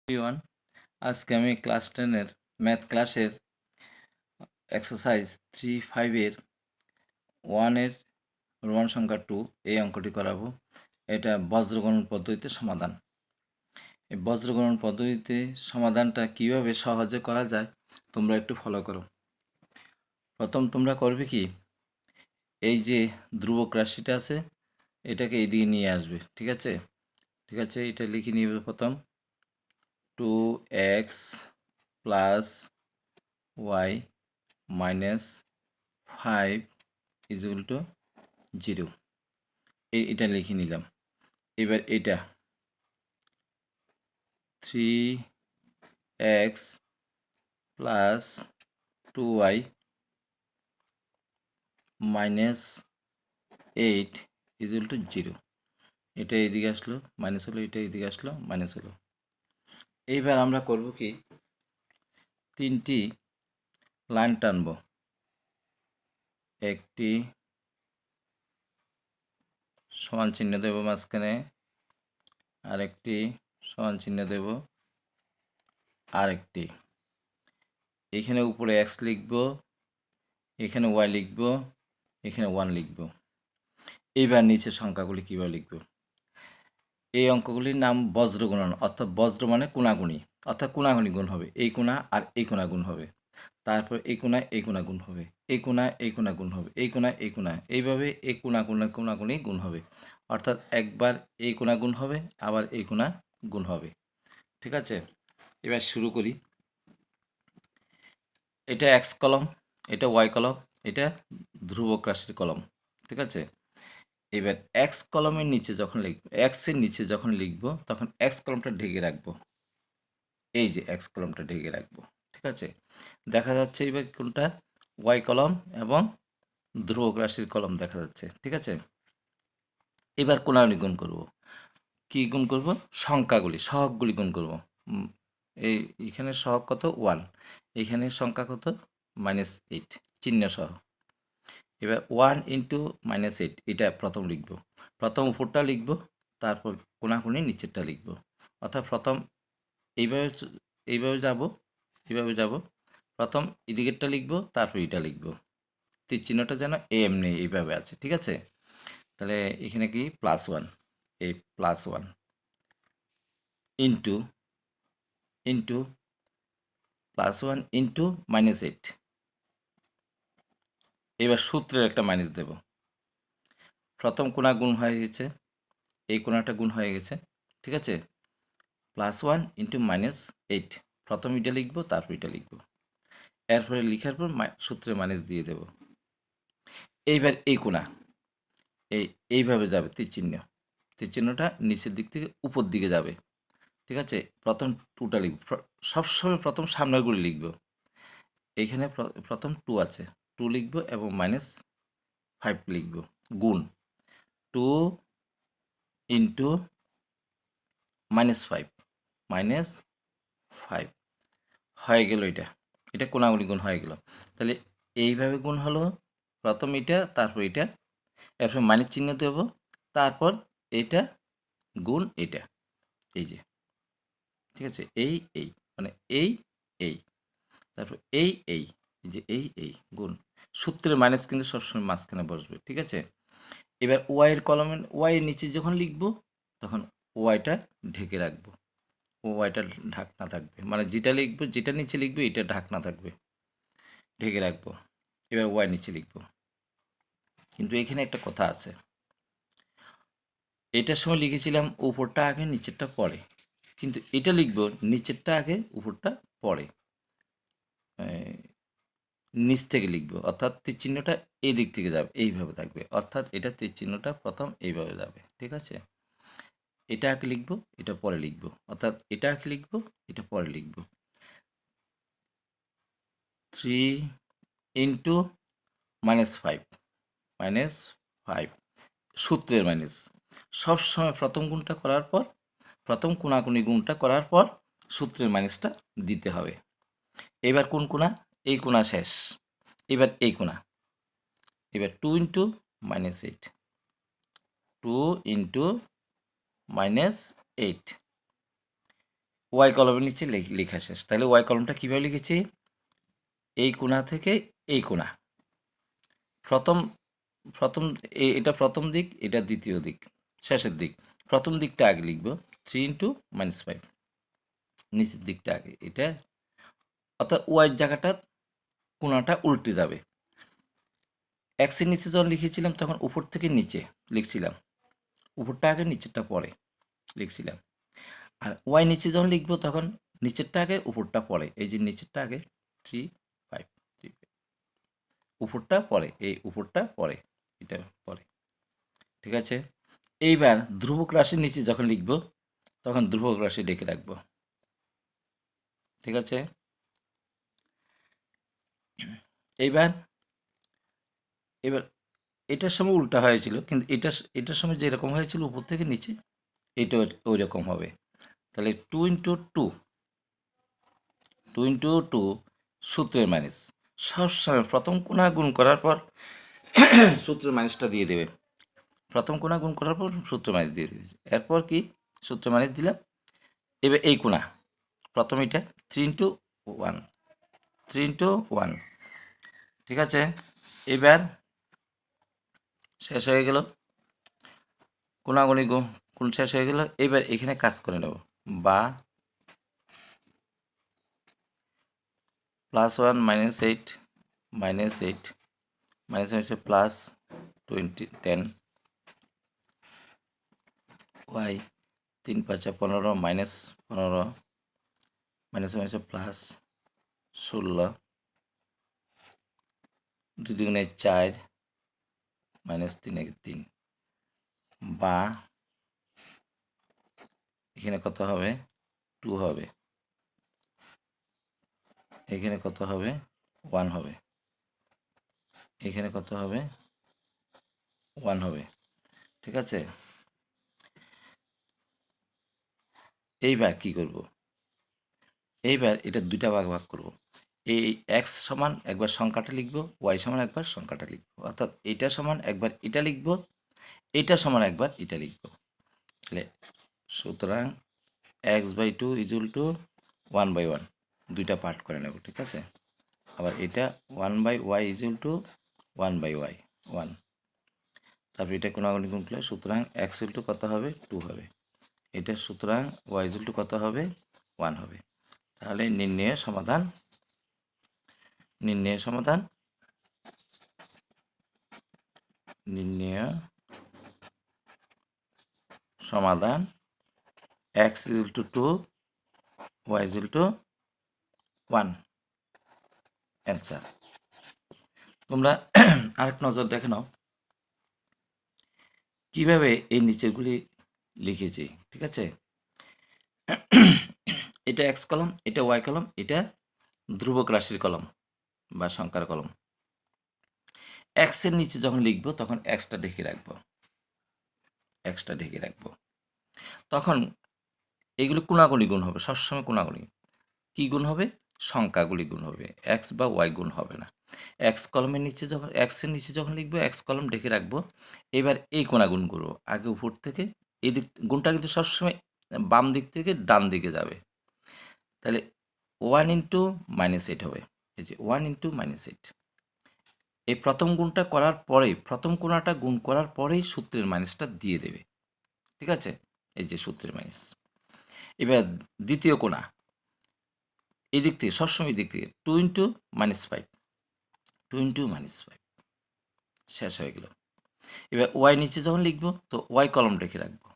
Everyone, আজকে আমি class 10-এর math ক্লাসের এক্সারসাইজ 3.5-এর 1-এর রোমান সংখ্যা 2 এই অঙ্কটি করাবো। এটা বজ্রগণন পদ্ধতিতে সমাধান। এই বজ্রগণন পদ্ধতিতে সমাধানটা কিভাবে সহজে করা যায় তোমরা একটু ফলো করো। প্রথম তোমরা করবে কি, এই যে ধ্রুবক রাশিটা আছে এটাকে এইদিকে নিয়ে আসবে। ঠিক আছে, এটা লিখে নিবে। প্রথম 2x plus y minus 5 is equal to 0, এটা লিখে নিলাম। এবার এটা 3x plus 2y minus 8 is equal to 0, এটা এদিকে আসলো মাইনাস হলো, এটা এদিকে আসলো মাইনাস হলো। এইবার আমরা করব কি, তিনটি লাইন টানব। একটি সমান চিহ্ন দেব মাঝখানে, আরেকটি সমান চিহ্ন দেব, আরেকটি এখানে উপরে x লিখব, এখানে y লিখব, এখানে 1 লিখব। এইবার নিচের সংখ্যাগুলি কীভাবে লিখব? এই অঙ্কগুলির নাম বজ্রগুণন, অর্থাৎ বজ্র মানে কোণাগুণি, অর্থাৎ কোণাগুণি গুণ হবে। এই কোণা আর এই কোণা গুণ হবে, তারপর এই কোণা গুণ হবে, এই কোণা গুণ হবে, এই কোণা, এইভাবে এই কোণাগুণি গুণ হবে। অর্থাৎ একবার এই কোণা গুণ হবে, আবার এই কোণা গুণ হবে। ঠিক আছে, এবার শুরু করি। এটা x কলম, এটা y কলম, এটা ধ্রুবক রাশির কলম। ঠিক আছে, এবার x কলমের নিচে যখন লিখব, x এর নিচে যখন লিখব তখন x কলমটা ঢেকে রাখবো। এই যে x কলমটা ঢেকে রাখবো। ঠিক আছে, দেখা যাচ্ছে এবার কোনটা, y কলম এবং ধ্রুবক রাশির কলম দেখা যাচ্ছে। ঠিক আছে, এবার কোণাগুলি গুণ করব। কি গুণ করব? সংখ্যাগুলি, সহগগুলি গুণ করব। এইখানে সহগ কত? 1, এইখানে সংখ্যা কত? -8 চিহ্ন সহ। এবার 1 ইন্টু -8 এটা প্রথম লিখব, প্রথম উপরটা লিখব, তারপর কোণাকুণি নিচেরটা লিখব। অর্থাৎ প্রথম এইভাবে এইভাবে যাব, প্রথম এদিকেরটা লিখব, তারপর এটা লিখব। তীর চিহ্নটা যেন এমনি এইভাবে আছে। ঠিক আছে, তাহলে এখানে কি +1, এই +1 ইন্টু +1 ইন্টু -8। এবার সূত্রের একটা মাইনাস দেব। প্রথম কোণা গুণ হয়ে গেছে, এই কোণাটা গুণ হয়ে গেছে। ঠিক আছে, +1 ইন্টু -8, প্রথম এটা লিখব, তারপর এটা লিখব। এরপরে লিখার পর সূত্রে মাইনাস দিয়ে দেব। এইবার এই কোণা এইভাবে যাবে, তীর চিহ্নটা নিচের দিক থেকে উপর দিকে যাবে। ঠিক আছে, প্রথম 2টা লিখব, সবসময় প্রথম সামনেরগুলি লিখব। এইখানে প্রথম 2 আছে, 2 লিখব এবং -5 লিখব, গুণ 2 ইন্টু -5 হয়ে গেল। এটা কোণাগুলি গুণ হয়ে গেল। তাহলে এইভাবে গুণ হলো, প্রথম এটা, তারপর এটা, এরপর মাইনাস চিহ্ন দেব, তারপর এটা গুণ এটা, এই যে। ঠিক আছে, এই মানে এই তারপর এই যে এই গুণ। সূত্রের মাইনাস কিন্তু সবসময় মাঝখানে বসবে। ঠিক আছে, এবার ওয়াইয়ের কলমের ওয়াইয়ের নিচে যখন লিখব তখন ওয়াইটা ঢেকে রাখবো, ওয়াইটা ঢাকনা থাকবে, মানে যেটা লিখবো, যেটা নিচে লিখবে এটা ঢাকনা থাকবে, ঢেকে রাখবো। এবার ওয়াই নিচে লিখব, কিন্তু এখানে একটা কথা আছে। এটার সময় লিখেছিলাম উপরটা আগে নিচেরটা পরে, কিন্তু এটা লিখব নিচেরটা আগে উপরটা পরে, নিচ থেকে লিখব। অর্থাৎ তীর চিহ্নটা এই দিক থেকে যাবে, এইভাবে থাকবে। অর্থাৎ এটা তীর চিহ্নটা প্রথম এইভাবে যাবে। ঠিক আছে, এটা আগে লিখব, এটা পরে লিখব, অর্থাৎ এটা আগে লিখব, এটা পরে লিখব। 3 ইন্টু -5 সূত্রের মাইনাস। সবসময় প্রথম গুণটা করার পর, প্রথম কোণাকুণি গুণটা করার পর সূত্রের মাইনাসটা দিতে হবে। এবার কোন কোণা? এই কোণা শেষ, এবার এই কোণা। এবার 2 ইন্টু -8, 2 ইন্টু -8, ওয়াই কলমের নিচে লেখা শেষ। তাহলে ওয়াই কলমটা কীভাবে লিখেছি? এই কোণা থেকে এই কোণা, প্রথম প্রথম এটা প্রথম দিক, এটা দ্বিতীয় দিক, শেষের দিক। প্রথম দিকটা আগে লিখব 3 ইন্টু -5, নিচের দিকটা আগে, এটা অর্থাৎ ওয়াইয়ের জায়গাটা কোণাটা উল্টে যাবে। এক্সের নিচে যখন লিখেছিলাম তখন উপর থেকে নিচে লিখছিলাম, উপরটা আগে নিচেরটা পরে লিখছিলাম। আর ওয়াই নিচে যখন লিখবো তখন নিচেরটা আগে উপরটা পরে, এই যে নিচেরটা আগে 3 5 3 উপরটা পরে, এই উপরটা পরে, এটা পরে। ঠিক আছে, এইবার ধ্রুবক রাশির নিচে যখন লিখব তখন ধ্রুবক রাশি ডেকে রাখবো। ঠিক আছে, এইবার এবার এটার সময় উল্টা হয়েছিল, কিন্তু এটার সময় যেরকম হয়েছিল উপর থেকে নিচে, এটা ওই রকম হবে। তাহলে 2 ইন্টু 2 সূত্রের মাইনাস, সবসময় প্রথম কোণা গুণ করার পর সূত্রের মাইনাসটা দিয়ে দেবে। প্রথম কোণা গুণ করার পর সূত্রের মাইনাস দিয়ে দেবে। এরপর কি সূত্রের মাইনাস দিলাম। এবার এই কোণা প্রথম এটা 3 ইন্টু 1, ঠিক আছে। এবার শেষ হয়ে গেল, কোণাগুণি গুণ শেষ হয়ে গেল। এবার এখানে কাজ করে নেব, বা +1 -8 হচ্ছে +10 ওয়াই 3 5 15 -15 হচ্ছে +16 2 2 4 -3 3, বা এখানে কত হবে 2 হবে, এখানে কত হবে 1 হবে, এখানে কত হবে 1 হবে। ঠিক আছে, এইবার কি করব? এইবার এটা দুইটা ভাগ করব। এই এক্স সমান একবার সংখ্যাটা লিখব, ওয়াই সমান একবার সংখ্যাটা লিখব, অর্থাৎ এটা সমান একবার এটা লিখব, এটা সমান একবার এটা লিখব। তাহলে সুতরাং x/2 = 1/1, দুইটা পার্ট করে নেব। ঠিক আছে, আবার এটা 1/y = 1/y 1, তারপর এটা কোণাগুণি গুণ করলে সুতরাং x = কত হবে 2 হবে, এটা সুতরাং y = কত হবে 1 হবে। তাহলে নির্ণয় সমাধান নির্ণয় সমাধান x = 2, y = 1, অ্যান্সার। তোমরা আরেক নজর দেখে নাও কিভাবে এই নিচেরগুলি লিখেছি। ঠিক আছে, এটা এক্স কলম, এটা ওয়াই কলম, এটা ধ্রুবক রাশির কলম বা সংখ্যার কলম। এক্সের নিচে যখন লিখব তখন এক্সটা ঢেকে রাখবো, তখন এইগুলো কোণাগুণি গুণ হবে, সবসময় কোণাগুণি। কী গুণ হবে? সংখ্যাগুলি গুণ হবে, এক্স বা ওয়াই গুণ হবে না। এক্স কলমের নিচে যখন এক্সের নিচে যখন লিখবো এক্স কলম ঢেকে রাখবো। এবার এই কোণা গুণ করবো, আগে উপর থেকে এদিক গুণটা কিন্তু সবসময় বাম দিক থেকে ডান দিকে যাবে। তাহলে 1 ইন্টু -8 হবে, এই যে 1 ইন্টু -8। এই প্রথম গুণটা করার পরেই, প্রথম কোণাটা গুণ করার পরেই সূত্রের মাইনাসটা দিয়ে দেবে। ঠিক আছে, এই যে সূত্রের মাইনাস। এবার দ্বিতীয় কোণা, এই দিক থেকে সবসময় দিক থেকে 2 ইন্টু -5 শেষ হয়ে গেল। এবার ওয়াই নিচে যখন লিখবো তো ওয়াই কলম রেখে রাখবো,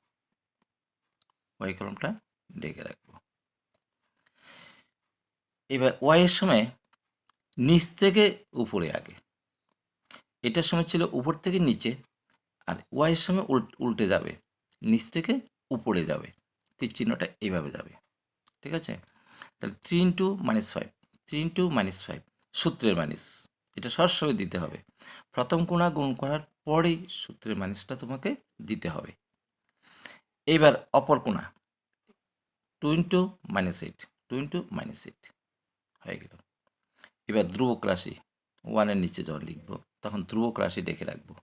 এবার ওয়াই এর সময় নিচ থেকে উপরে আগে, এটার সময় ছিল উপর থেকে নিচে, আর ওয়াই এর সময় উল্টে যাবে, নিচ থেকে উপরে যাবে, তীর চিহ্নটা এইভাবে যাবে। ঠিক আছে, তাহলে 3 ইন্টু -5 সূত্রের মাইনাস, এটা সবসময় দিতে হবে। প্রথম কোণা গুণ করার পরেই সূত্রের মাইনাসটা তোমাকে দিতে হবে। এইবার অপর কোণা 2 ইন্টু -8 হয়ে গেল। এবার ধ্রুবক রাশি 1 এর নিচে যখন লিখব তখন ধ্রুবক রাশি দেখে রাখবো।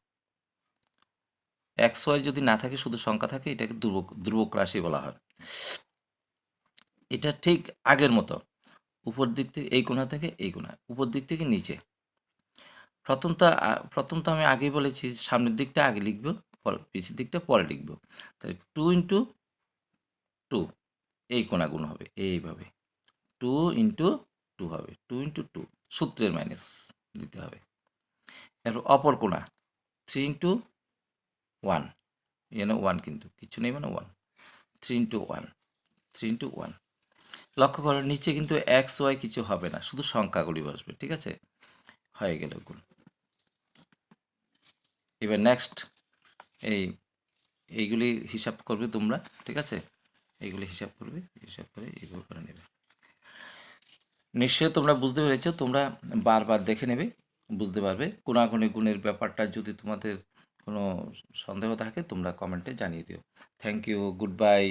এক্স ওয়াই যদি না থাকে, শুধু সংখ্যা থাকে, এটাকে ধ্রুবক রাশি বলা হয়। এটা ঠিক আগের মতো, উপর দিক থেকে এই কোণা থেকে এই কোণা, উপর দিক থেকে নিচে। প্রথমটা আমি আগেই বলেছি সামনের দিকটা আগে লিখব, পিছের দিকটা পরে লিখব। তাহলে 2 ইন্টু 2 এই কোণাগুলো হবে এইভাবে, 2 ইন্টু 2 হবে, 2 ইন্টু 2 সূত্রের মাইনাস দিতে হবে। এরপর অপর কোণা 3 ইন্টু 1, এখানে 1 কিন্তু কিছু নেই মানে 1, 3 ইন্টু 1, 3 ইন্টু 1। লক্ষ্য করো নিচে কিন্তু এক্স ওয়াই কিছু হবে না, শুধু সংখ্যাগুলি বসবে, ঠিক আছে? হয়ে গেল গুণ। এবার নেক্সট এইগুলি হিসাব করবে তোমরা, ঠিক আছে? এইগুলি হিসাব করবে, হিসাব করে এইভাবে করে নেবে। নিশ্চয়ই তোমরা বুঝতে পেরেছো, তোমরা বারবার দেখে নেবে, বুঝতে পারবে। কোনাকুনি গুণের ব্যাপারটা যদি তোমাদের কোনো সন্দেহ থাকে তোমরা কমেন্টে জানিয়ে দিও। Thank you, good bye.